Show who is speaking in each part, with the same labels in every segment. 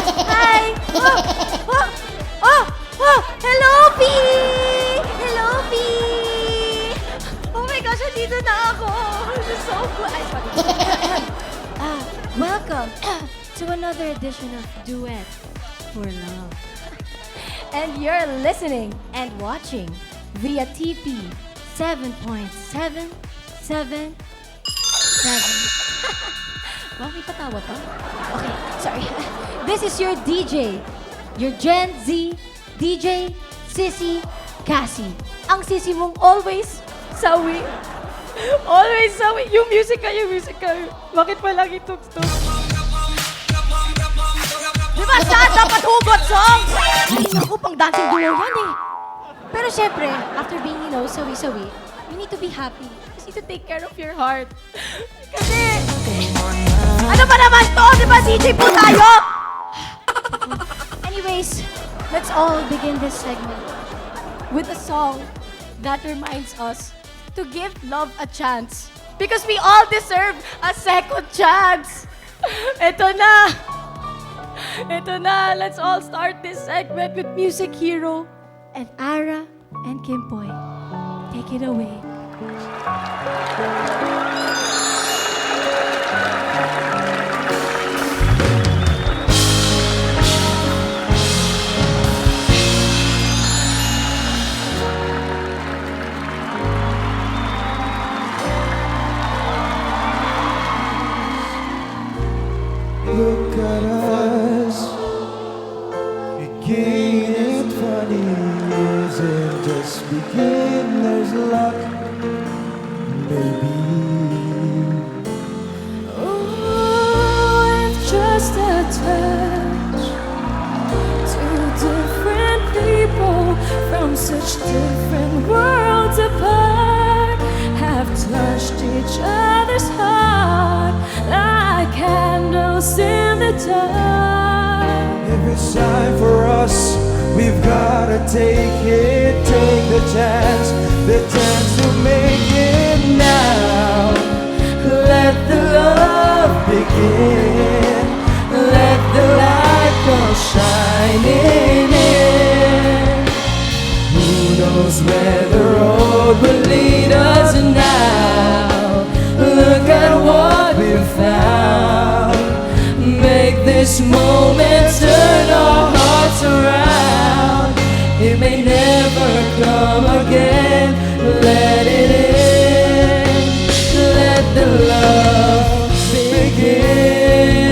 Speaker 1: Hi! Hello, P! Hello, P! Oh my gosh, andito na ako. This is so cool. Ay, sorry. Welcome to another edition of Duet for Love. And you're listening and watching via TP 7.777. Wow, may patawa pa? Okay, sorry. This is your DJ, your Gen Z DJ, Sissy Cassie. Ang sissy mong always sawi. Always sawi. Yung music ka. Bakit pa lagi tuk-tuk? Diba saan dapat hugot songs? Ay, naku, pang dancing duo yan eh. Pero syempre, after being, sawi-sawi, you need to be happy. You need to take care of your heart. Kasi, ano ba naman to? Diba DJ po tayo? Anyways, let's all begin this segment with a song that reminds us to give love a chance. Because we all deserve a second chance. Ito na. Let's all start this segment with Music Hero and Ara and Kimpoy. Take it away.
Speaker 2: Look at us, making it funny. Isn't just beginner's luck, maybe.
Speaker 1: Oh, it's just a touch. Two different people from such different worlds apart have touched each other's heart like candles in the dark.
Speaker 2: If it's time for us, we've gotta take it, take the chance to make it now. Let the love begin, let the light go shining in. Who knows where the road will lead us now? Look at what we've found. Make this moment turn our hearts around. It may never come again. Let it in. Let the love begin.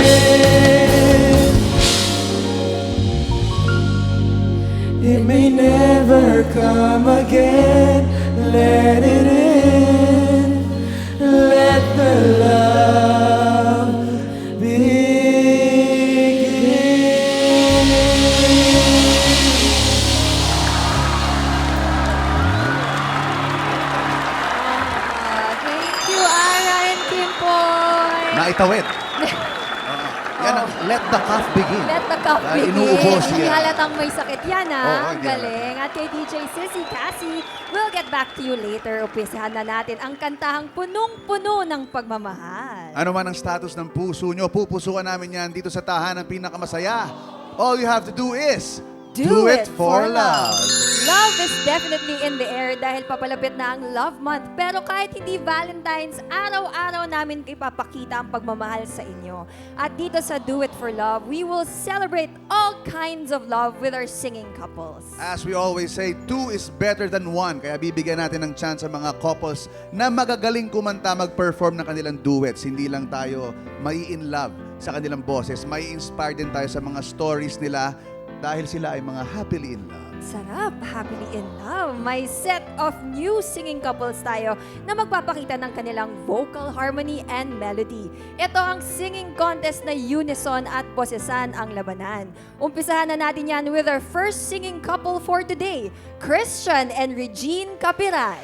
Speaker 2: It may never come again. Let it in. Let the love begin.
Speaker 1: Thank you, Ara and Kimpoy.
Speaker 3: Naitawid. Yan ang let the cough begin.
Speaker 1: Let the cup
Speaker 3: Dahil
Speaker 1: begin.
Speaker 3: inuubos
Speaker 1: Hindi
Speaker 3: yan.
Speaker 1: halatang may sakit yan, ha?
Speaker 3: Oo,
Speaker 1: Ang
Speaker 3: hindi
Speaker 1: galing. At kay DJ Sissy Cassie, we'll get back to you later. Umpisahan na natin ang kantahang punong-puno ng pagmamahal.
Speaker 3: Ano man ang status ng puso nyo, pupusuan namin yan dito sa tahanan pinakamasaya. All you have to do is do it for love.
Speaker 1: Love is definitely in the air dahil papalapit na ang Love Month. Pero kahit hindi Valentine's, araw-araw namin ipapakita ang pagmamahal sa inyo. At dito sa Do It for Love, we will celebrate all kinds of love with our singing couples.
Speaker 3: As we always say, two is better than one. Kaya bibigyan natin ng chance sa mga couples na magagaling kumanta, mag-perform ng kanilang duets. Hindi lang tayo mai-in love sa kanilang boses. Mai-inspire din tayo sa mga stories nila dahil sila ay mga happily in love.
Speaker 1: Sarap, happily in love. May set of new singing couples tayo na magpapakita ng kanilang vocal harmony and melody. Ito ang singing contest na unison at bosesan ang labanan. Umpisahan na natin yan with our first singing couple for today, Christian and Regine Capiral.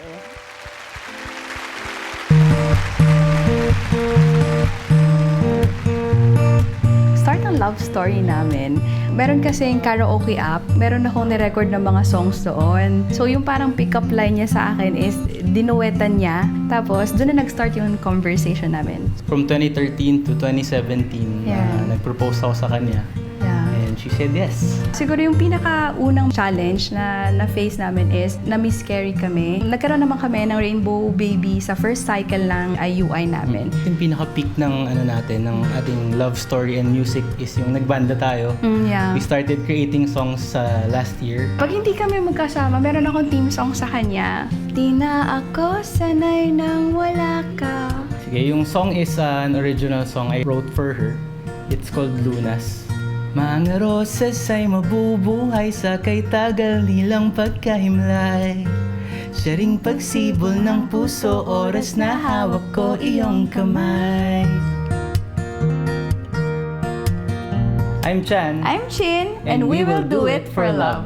Speaker 4: Start ang love story namin. Meron kasing karaoke app, meron akong nirecord ng mga songs doon. So yung parang pick-up line niya sa akin is dinuetan niya. Tapos doon na nag-start yung conversation namin.
Speaker 5: From 2013 to 2017,
Speaker 4: Yeah.
Speaker 5: nag-propose ako sa kanya.
Speaker 4: Yeah.
Speaker 2: and she said yes.
Speaker 4: Siguro yung pinakaunang challenge na na-face namin is na-miscarry kami. Nagkaroon naman kami ng rainbow baby sa first cycle ng IUI namin.
Speaker 2: Yung pinaka-peak ng natin, ng ating love story and music is yung nagbanda tayo.
Speaker 4: Yeah.
Speaker 2: We started creating songs last year.
Speaker 4: Pag hindi kami magkasama, meron akong team song sa kanya. Di na ako sanay nang wala ka.
Speaker 2: Sige, yung song is an original song I wrote for her. It's called Lunas. Mga rosas ay mabubuhay sa kay tagal nilang pagkahimlay. Siya ring pagsibol ng puso, oras na hawak ko iyong kamay. I'm Chan.
Speaker 4: I'm Chin, and we will do it for love.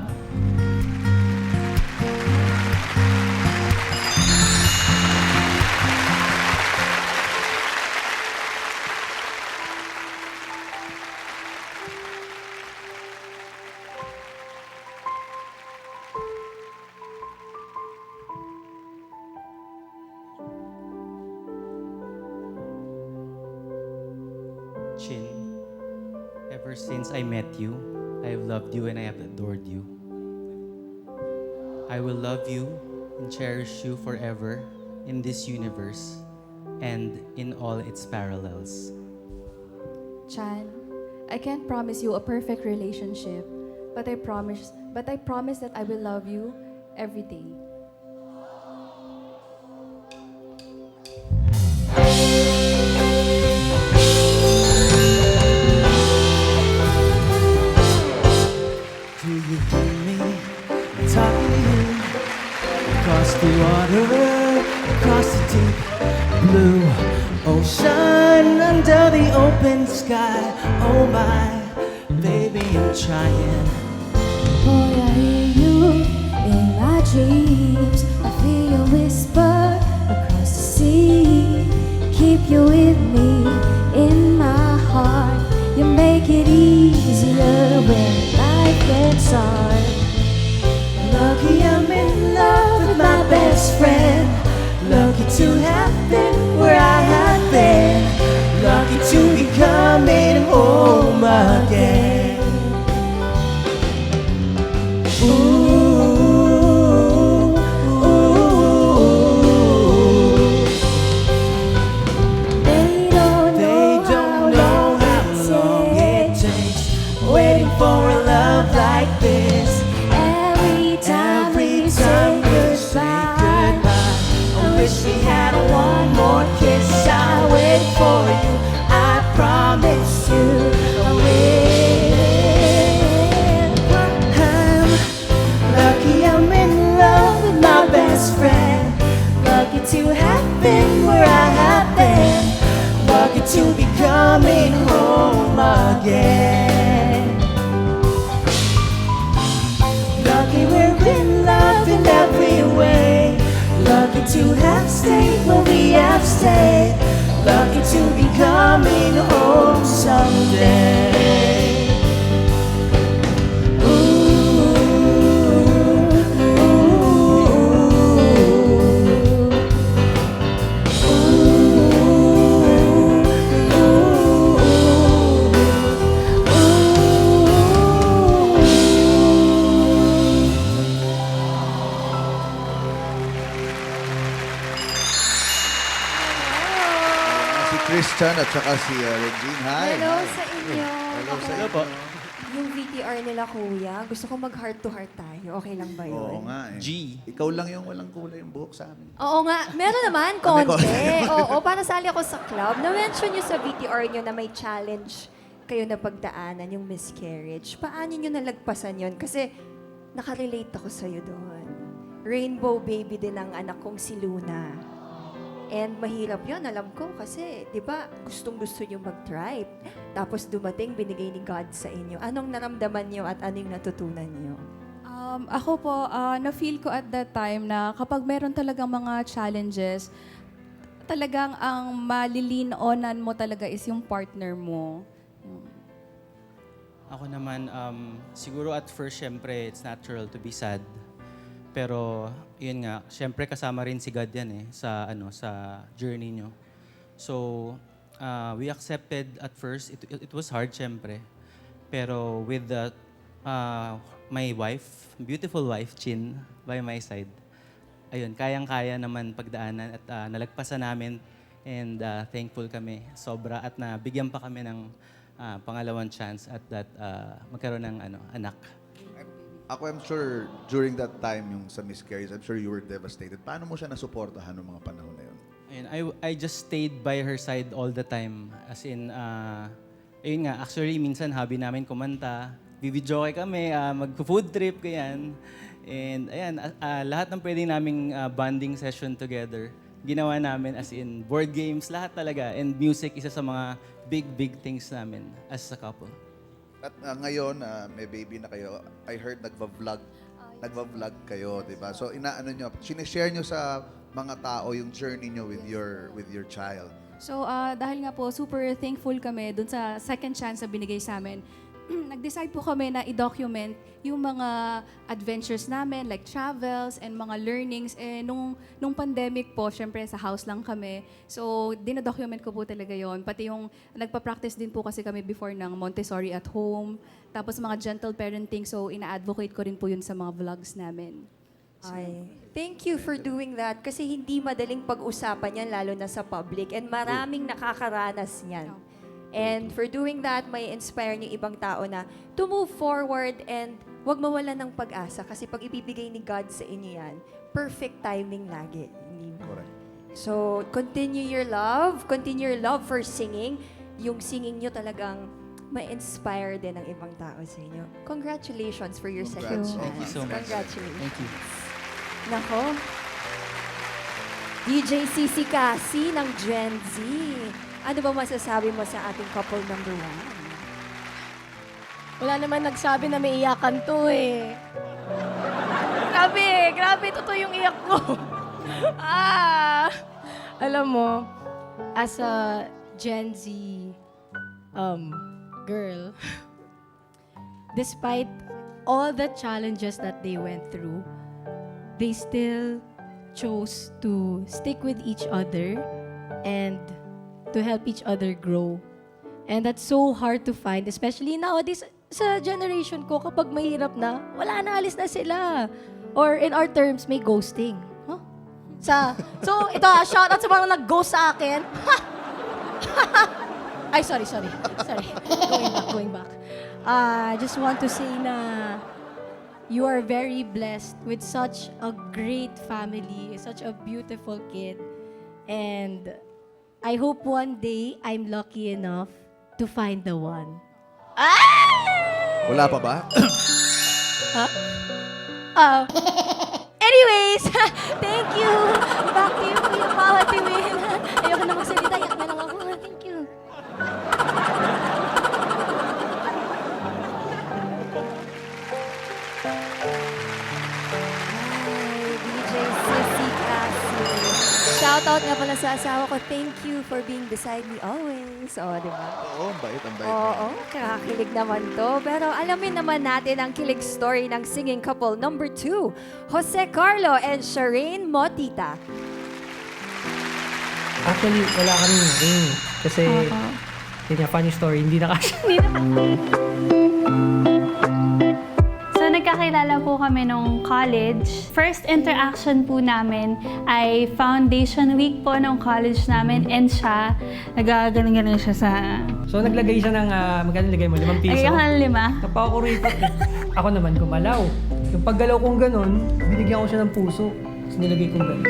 Speaker 2: Chin, ever since I met you, I have loved you and I have adored you. I will love you and cherish you forever in this universe and in all its parallels.
Speaker 5: Chan, I can't promise you a perfect relationship, but I promise that I will love you every day.
Speaker 2: Do you hear me talking to you? Across the water, across the deep blue ocean, under the open sky. Oh my, baby, I'm trying.
Speaker 5: Boy, I hear you in my dreams. I feel you whisper across the sea. Keep you with me in my heart. You make it easier when life gets hard.
Speaker 2: Lucky I'm in love with my best friend. Lucky to have been where I have been. Lucky to be coming home again. Ooh, ooh.
Speaker 5: They don't
Speaker 2: They don't know how long it takes waiting for a love like this.
Speaker 5: Every time
Speaker 2: Every
Speaker 5: we
Speaker 2: time we say
Speaker 5: say
Speaker 2: goodbye, I wish we had one more kiss. I wait for you, I promise you I will. I'm lucky I'm in love with my best friend. Lucky to have been where I have been. Lucky to be coming home again. Lucky we're in love in every way. Lucky to have stayed where we have stayed. Lucky to be coming home someday.
Speaker 3: Si Christian at saka si Regine. Hi.
Speaker 1: Hello
Speaker 3: hi.
Speaker 1: sa inyo.
Speaker 3: Hello sa
Speaker 2: Hello
Speaker 3: inyo.
Speaker 2: po.
Speaker 1: Yung VTR nila, kuya, gusto ko mag-heart to heart tayo. Okay lang ba yun?
Speaker 3: Oo nga eh.
Speaker 2: G.
Speaker 3: Ikaw lang yung walang kulay yung buhok sa amin.
Speaker 1: Oo nga. Meron naman,
Speaker 3: Ah, may
Speaker 1: konti.
Speaker 3: konti.
Speaker 1: Oo, para sali ako sa club. Na-mention nyo sa VTR nyo na may challenge kayo na pagdaanan, yung miscarriage. Paano nyo nalagpasan yon? Kasi nakarelate ako sa'yo doon. Rainbow baby din ang anak kong si Luna. And mahirap yon, alam ko, kasi, di ba, gustong-gusto nyo mag-try. Tapos dumating, binigay ni God sa inyo. Anong naramdaman nyo at anong natutunan nyo?
Speaker 4: Ako po, na-feel ko at that time na kapag meron talagang mga challenges, talagang ang malilin-onan mo talaga is yung partner mo.
Speaker 6: Ako naman, siguro at first, syempre, it's natural to be sad. Pero, yun nga, syempre kasama rin si God yan sa journey nyo. So, we accepted at first, it was hard syempre. Pero with my wife, beautiful wife, Chin, by my side, ayun, kayang-kaya naman pagdaanan at nalagpasan namin and thankful kami sobra at nabigyan pa kami ng pangalawang chance at that magkaroon ng anak.
Speaker 3: Ako, I'm sure, during that time, yung sa miscarriage, I'm sure you were devastated. Paano mo siya nasuportahan noong mga panahon na yun?
Speaker 6: Ayun, I just stayed by her side all the time. As in, ayun nga, actually, minsan hobby namin kumanta. Bibidyoke kami, mag-food trip, ganyan. And ayan, lahat ng pwedeng naming bonding session together, ginawa namin as in board games, lahat talaga. And music, isa sa mga big things namin as a couple.
Speaker 3: At ngayon, may baby na kayo. I heard nagva-vlog kayo, di ba? So, inaano nyo, sinishare nyo sa mga tao yung journey nyo with your child.
Speaker 7: So, dahil nga po, super thankful kami dun sa second chance na binigay sa amin. Nag-decide po kami na i-document yung mga adventures namin, like travels and mga learnings. Eh, nung pandemic po, syempre sa house lang kami. So, dinadocument ko po talaga yon. Pati yung nagpa-practice din po kasi kami before ng Montessori at home. Tapos mga gentle parenting. So, ina-advocate ko rin po yun sa mga vlogs namin.
Speaker 1: Ay, thank you for doing that kasi hindi madaling pag-usapan yan lalo na sa public and maraming nakakaranas niyan. And for doing that, may inspire niyo ibang tao na to move forward and wag mawalan ng pag-asa kasi pag ibibigay ni God sa inyo yan, perfect timing lagi. Hindi ba?
Speaker 3: Correct.
Speaker 1: So, continue your love for singing. Yung singing nyo talagang ma-inspire din ng ibang tao sa inyo. Congratulations for your second
Speaker 3: Congrats.
Speaker 1: chance.
Speaker 3: Thank
Speaker 6: you so much.
Speaker 1: Congratulations.
Speaker 6: Thank you.
Speaker 1: Nako. DJ Sisi Kasi ng Gen Z. Ano ba masasabi mo sa ating couple number 1?
Speaker 8: Wala naman nagsabi na may iyakan to eh. Grabe, totoo yung iyak ko. Alam mo, as a Gen Z girl, despite all the challenges that they went through, they still chose to stick with each other and to help each other grow. And that's so hard to find, especially nowadays sa generation ko, kapag mahirap na, wala na, alis na sila. Or in our terms, may ghosting. Huh? So, ito, shoutout sa mga nag-ghost sa akin. Ay, sorry. Going back. I just want to say na you are very blessed with such a great family, such a beautiful kid. And I hope one day I'm lucky enough to find the one.
Speaker 3: Wala pa ba?
Speaker 8: Anyways, thank you. Back to you, Kuya Pawa Tiwin. Ayoko na magsalita, yak na lang ako. Thank you.
Speaker 1: DJ Sissy Cassie. Shoutout nga pala sa asawa ko. Thank you for being beside me always. O, di ba?
Speaker 3: Oo, ang bait.
Speaker 1: Oo, kakakilig naman to. Pero alamin naman natin ang kilig story ng singing couple number 2, Jose Carlo and Shireen Motita.
Speaker 9: Actually, wala kaming ring. Kasi, yun nga, funny story, hindi na kasi.
Speaker 4: So, nagkakilala po kami nung college. First interaction po namin ay foundation week po nung college namin and siya, nagagaling-galing siya sa...
Speaker 9: So, naglagay siya ng, magkano nilagay mo? 5 piso?
Speaker 4: Ay, ang 5.
Speaker 9: Napaka-kuripat. Ako naman, gumalaw. Yung paggalaw kong ganun, binigyan ko siya ng puso. Tapos nilagay kong ganun.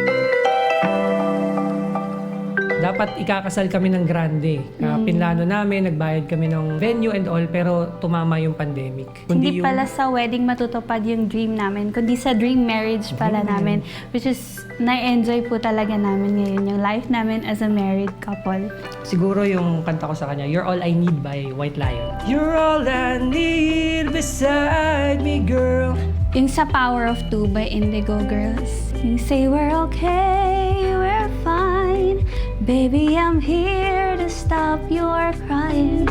Speaker 9: Dapat ikakasal kami ng grande. Pinlano namin, nagbayad kami ng venue and all, pero tumama yung pandemic.
Speaker 4: Hindi
Speaker 9: yung-
Speaker 4: pala sa wedding matutupad yung dream namin, kundi sa dream marriage pala namin, which is na-enjoy po talaga namin ngayon yung life namin as a married couple.
Speaker 9: Siguro yung kanta ko sa kanya, You're All I Need by White Lion. You're all I need beside me, girl.
Speaker 4: Yung sa Power of Two by Indigo Girls. You say we're okay, we're fine. Baby, I'm here to stop your crying.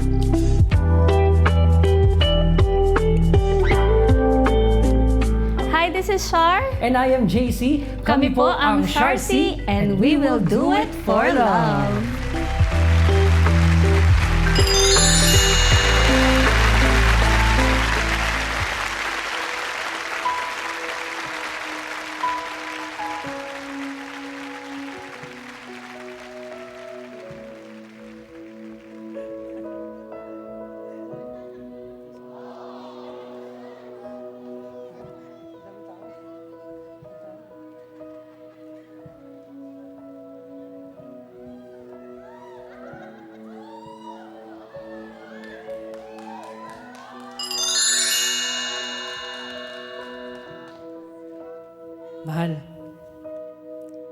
Speaker 4: Hi, this is Shar.
Speaker 9: And I am JC.
Speaker 4: Kami po ang Sharcy, and we will do it for love.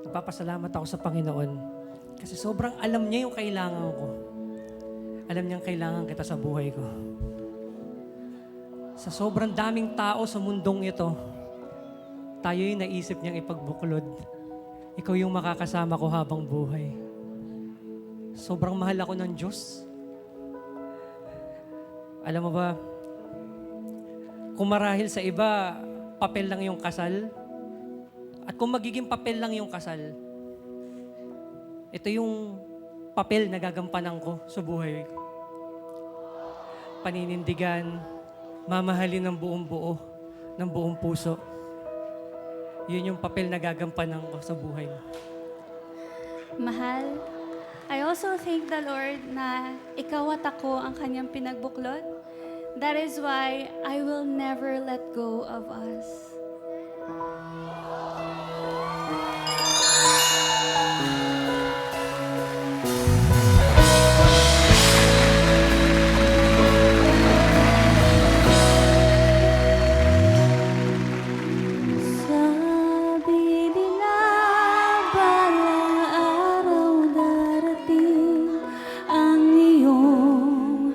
Speaker 9: Nagpapasalamat ako sa Panginoon kasi sobrang alam niya yung kailangan ko. Alam niyang kailangan kita sa buhay ko. Sa sobrang daming tao sa mundong ito, tayo yung naisip niyang ipagbuklod. Ikaw yung makakasama ko habang buhay. Sobrang mahal ako ng Diyos. Alam mo ba, kung marahil sa iba, papel lang yung kasal, at kung magiging papel lang yung kasal, ito yung papel na gagampanan ko sa buhay ko. Paninindigan, mamahalin ng buong buo, ng buong puso. Yun yung papel na gagampanan ko sa buhay mo.
Speaker 10: Mahal, I also thank the Lord na ikaw at ako ang kanyang pinagbuklod. That is why I will never let go of us.
Speaker 5: Sabi nila balang araw darating ang iyong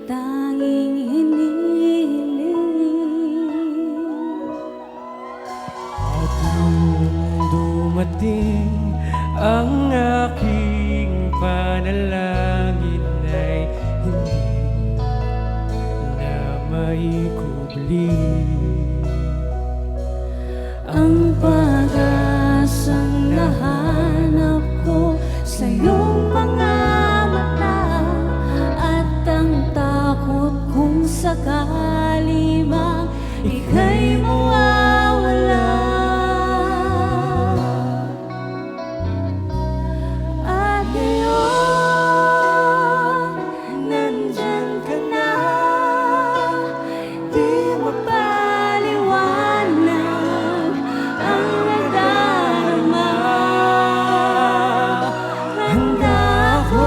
Speaker 5: tanging hinihiling.
Speaker 9: At nung dumating ang aking panalangin ay hindi na maikubli.
Speaker 5: Ang pag-asang nahanap ko sa iyong pangamata at ang takot kung sakali mang ika'y mawawala. At ngayon, nandyan ka na, di mapaliwanag ang nadarama. Handa ako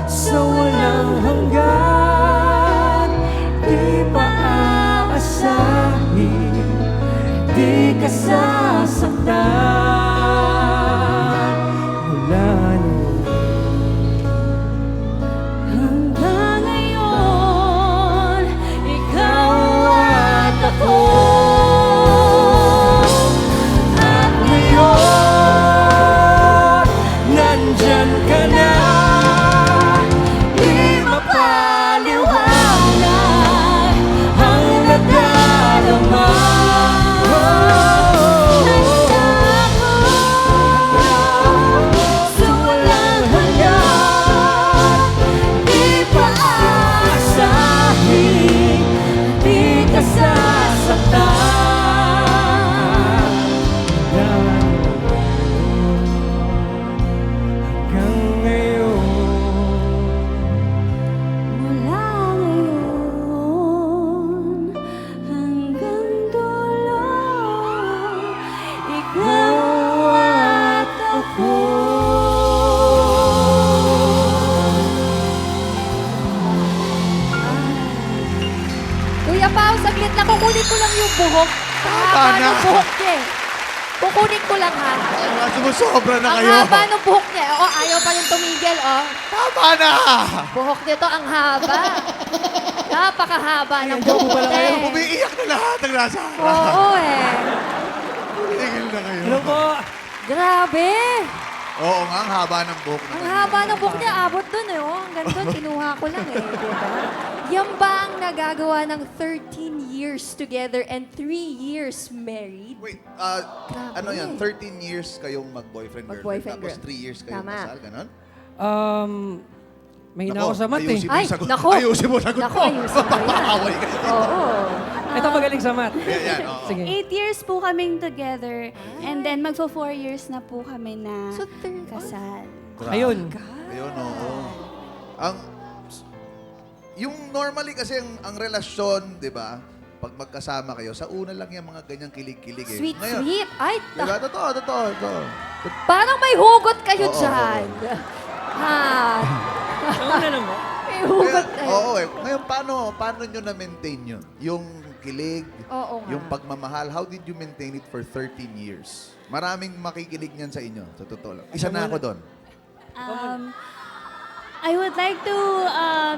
Speaker 5: sa walang hanggan, di pa aasahin, di ka sasaktan. Mula noon hanggang ngayon, ikaw at ako. At ngayon, nandyan ka na, di mapaliwanag ang nadarama. Sa walang hanggan, di pa aasahin, di ka sasaktan.
Speaker 9: hanggang ngayon.
Speaker 5: Mula ngayon hanggang dulo, ikaw at ako.
Speaker 1: Kuya Pao, saglit lang. Kukunin ko lang yung buhok.
Speaker 3: Tama
Speaker 1: Haba
Speaker 3: na.
Speaker 1: ng buhok niya eh. Kukunin ko lang ha.
Speaker 3: Sumusobra na
Speaker 1: Ang
Speaker 3: kayo.
Speaker 1: haba ng buhok niya. O, ayaw pa rin tumigil, oh.
Speaker 3: Tama na!
Speaker 1: Buhok nito ang haba. Napakahaba ng buhok niya.
Speaker 3: Umiiyak na lahat ang nasa harap.
Speaker 1: Oo eh.
Speaker 3: Tigil na kayo.
Speaker 9: Hello po!
Speaker 1: Grabe.
Speaker 3: Oo nga, ang haba ng buhok.
Speaker 1: Ang haba ng buhok niya. Abot dun eh. Oh. Ang ganito, kinuha ko lang eh. Diba? Yan ba ang nagagawa ng 13 years together and 3 years married?
Speaker 3: Wait, ano yan? 13 years kayong mag-boyfriend girlfriend.
Speaker 1: Mag-boyfriend,
Speaker 3: Tapos
Speaker 1: girl.
Speaker 3: 3 years kayong
Speaker 1: Tama.
Speaker 3: kasal, ganon?
Speaker 9: Mahina ako sa mat eh.
Speaker 3: ayusin mo
Speaker 1: Ay,
Speaker 3: yung sagot.
Speaker 1: nako.
Speaker 3: Ayusin mo yung sagot
Speaker 1: Nako,
Speaker 3: mo.
Speaker 1: ayusin mo yan.
Speaker 3: Papakaway kayo.
Speaker 1: Oo.
Speaker 9: Ito magaling sa mat.
Speaker 3: Yan, oo.
Speaker 9: Sige.
Speaker 10: 8 years po kaming together and then magfo 4 years na po kami na
Speaker 1: So,
Speaker 10: kasal.
Speaker 9: Ayun.
Speaker 3: Ayun, oo. Yung normally kasi ang relasyon, di ba? Pag magkasama kayo, sa una lang yung mga ganyang kilig-kilig eh.
Speaker 1: Sweet,
Speaker 3: Ngayon,
Speaker 1: sweet. Ay,
Speaker 3: Diba? Totoo.
Speaker 1: parang may hugot kayo
Speaker 3: Oo,
Speaker 1: dyan. Ha?
Speaker 9: Sa una lang ba?
Speaker 1: May hugot kayo.
Speaker 3: Oo eh. Ngayon, paano nyo na-maintain yun? Yung kilig,
Speaker 1: Oo nga.
Speaker 3: yung pagmamahal. How did you maintain it for 13 years? Maraming makikilig niyan sa inyo, sa totoo lang. Isa na ako doon.
Speaker 10: I would like to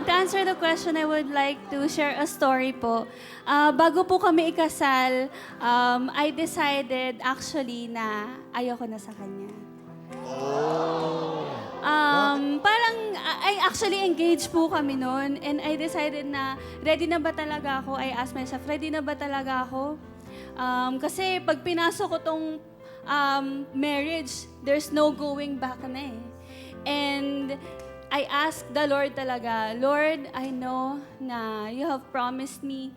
Speaker 10: answer the question, I would like to share a story po. Bago po kami ikasal, I decided actually na ayoko na sa kanya. Parang, I actually engaged po kami noon and I decided na ready na ba talaga ako? I asked myself, ready na ba talaga ako? Kasi pag pinasok ko tong marriage, there's no going back na eh. And I asked the Lord talaga, Lord, I know na you have promised me,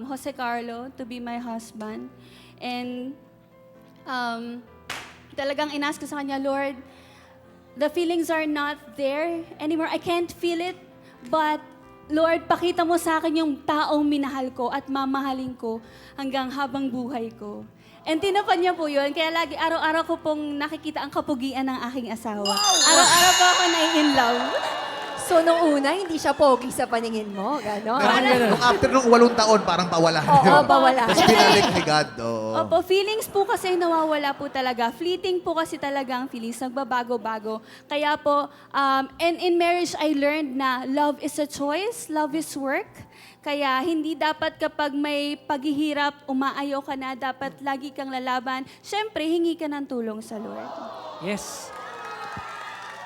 Speaker 10: Jose Carlo, to be my husband. And talagang inask ko sa kanya, Lord, the feelings are not there anymore. I can't feel it, but Lord, pakita mo sa akin yung taong minahal ko at mamahalin ko hanggang habang buhay ko. And tinupad niya po yun, kaya lagi araw-araw ko pong nakikita ang kapugian ng aking asawa. Araw-araw po ako na-in love.
Speaker 1: So, nung una, hindi siya pogi sa paningin mo, gano'n?
Speaker 3: Nung after nung 8 taon, parang pawala na
Speaker 1: Oo,
Speaker 3: yun.
Speaker 1: pawala.
Speaker 3: Tapos binalik ni God. Oo.
Speaker 10: Opo, feelings po kasi nawawala po talaga. Fleeting po kasi talaga ang feelings, nagbabago-bago. Kaya po, and in marriage, I learned na love is a choice, love is work. Kaya hindi dapat kapag may paghihirap, umaayaw ka na, dapat lagi kang lalaban. Siyempre, hingi ka ng tulong sa Lord.
Speaker 9: Yes.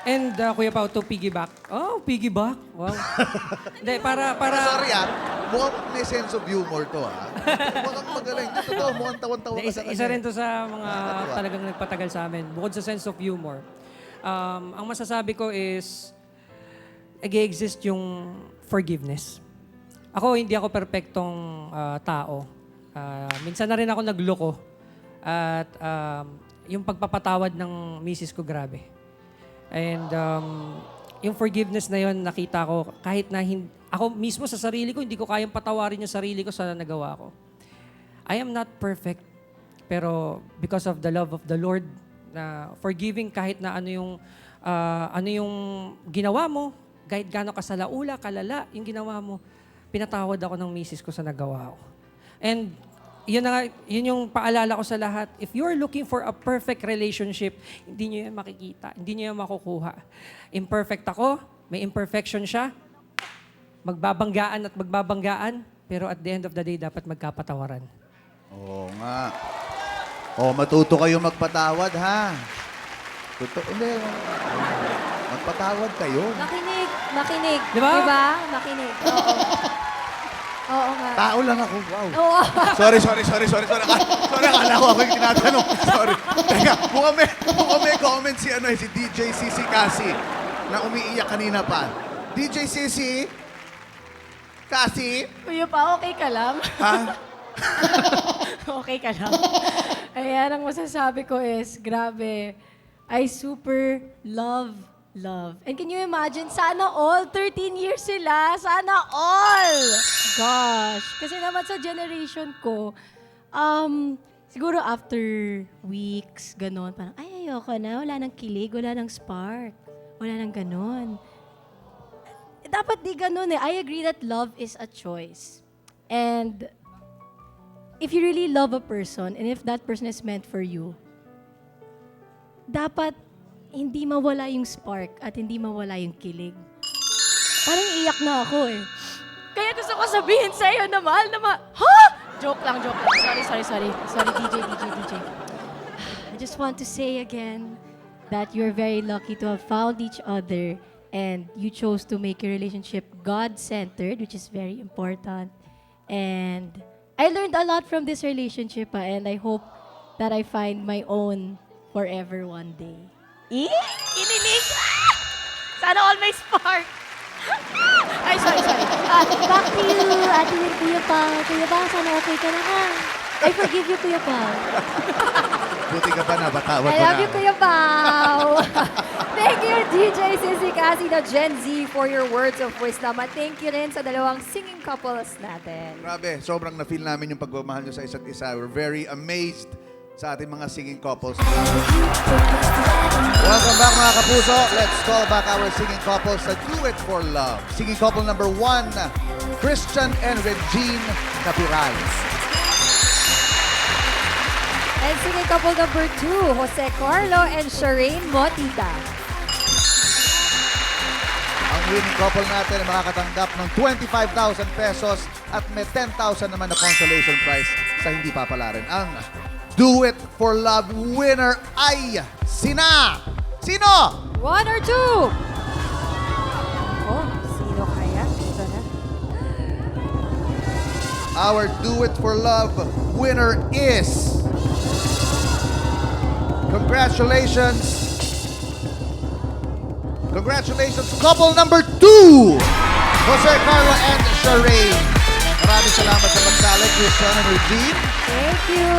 Speaker 9: And Kuya Pao, to piggyback. Oh, piggyback? Wow. Hindi, para...
Speaker 3: Sorry mukhang may sense of humor to Mukhang magaling. Totoo, mukhang tawan-tawa ka sa kanya.
Speaker 9: Isa rin to sa mga talagang nagpatagal sa amin. Bukod sa sense of humor. Ang masasabi ko is, nag-exist yung forgiveness. Ako, hindi ako perfectong tao. Minsan na rin ako nagloko. At yung pagpapatawad ng misis ko, grabe. And yung forgiveness na yun, nakita ko, kahit na ako mismo sa sarili ko, hindi ko kayang patawarin yung sarili ko sa nagawa ko. I am not perfect, pero because of the love of the Lord, na forgiving kahit na ano yung ginawa mo, kahit gaano kasalaula, kalala, yung ginawa mo, pinatawad ako ng misis ko sa nagawa ko. And yun yung paalala ko sa lahat. If you're looking for a perfect relationship, hindi nyo yan makikita. Hindi nyo yan makukuha. Imperfect ako, may imperfection siya. Magbabanggaan at magbabanggaan, pero at the end of the day, dapat magkapatawaran.
Speaker 3: Oo nga. Matuto kayo magpatawad, ha? Totoo. Hindi. Magpatawad kayo.
Speaker 1: Makinig.
Speaker 9: Di ba?
Speaker 1: Makinig. Oo. Oo nga.
Speaker 3: Tao lang ako. Wow.
Speaker 1: Oo.
Speaker 3: Sorry. Sorry, akala ko ako yung tinatanong. Sorry. Teka, mukhang may comment si DJ Sisi Kasi na umiiyak kanina pa. DJ Sisi? Kasi?
Speaker 8: Kuya pa, okay ka lang?
Speaker 3: Ha?
Speaker 8: Okay ka lang. Ayan, ang masasabi ko is, grabe, I super love. And can you imagine, sana all 13 years sila? Sana all! Gosh. Kasi naman sa generation ko, siguro after weeks, ganon, parang, ay, ayoko na, wala nang kilig, wala nang spark, wala nang ganon. Dapat di ganon eh. I agree that love is a choice. And if you really love a person, and if that person is meant for you, dapat hindi mawala yung spark at hindi mawala yung kilig. Parang iyak na ako eh. Kaya gusto ko sabihin sa iyo na mahal na ha? Joke lang. Sorry, DJ. I just want to say again that you're very lucky to have found each other and you chose to make your relationship God-centered, which is very important. And I learned a lot from this relationship and I hope that I find my own forever one day. Kinilig! Sana all may spark! Ay, sorry.
Speaker 5: Back to you, Ate Will, Kuya Pao. Kuya Pao, sana okay ka na ha. I forgive you, Kuya Pao.
Speaker 3: Buti ka pa na, batawad
Speaker 1: I
Speaker 3: mo
Speaker 1: love
Speaker 3: na.
Speaker 1: you, Kuya Pao. Thank you, DJ Sisi Kasi na Gen Z for your words of wisdom. At thank you rin sa dalawang singing couples natin.
Speaker 3: Grabe, sobrang na-feel namin yung pagmamahal nyo sa isa't isa. We're very amazed sa ating mga singing couples. Welcome back mga kapuso. Let's call back our singing couples sa Do It For Love. Singing couple number 1, Christian and Regine Capiral.
Speaker 1: And singing couple number 2, Jose Carlo and Shireen Motita.
Speaker 3: Ang winning couple natin ay makakatanggap ng 25,000 pesos at may 10,000 naman na consolation prize sa hindi papalarin. Ang Do It for Love winner ay sino?
Speaker 1: 1 or 2? Oh, sino kaya? Ito na.
Speaker 3: Our Do It for Love winner is... Congratulations! Congratulations, couple number 2! Jose Carlo and Shireen. Maraming salamat sa pagdali, Christian and Regine.
Speaker 1: Thank you.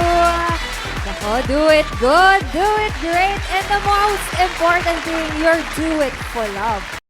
Speaker 1: Nako, do it good, do it great, and the most important thing, you're do it for love.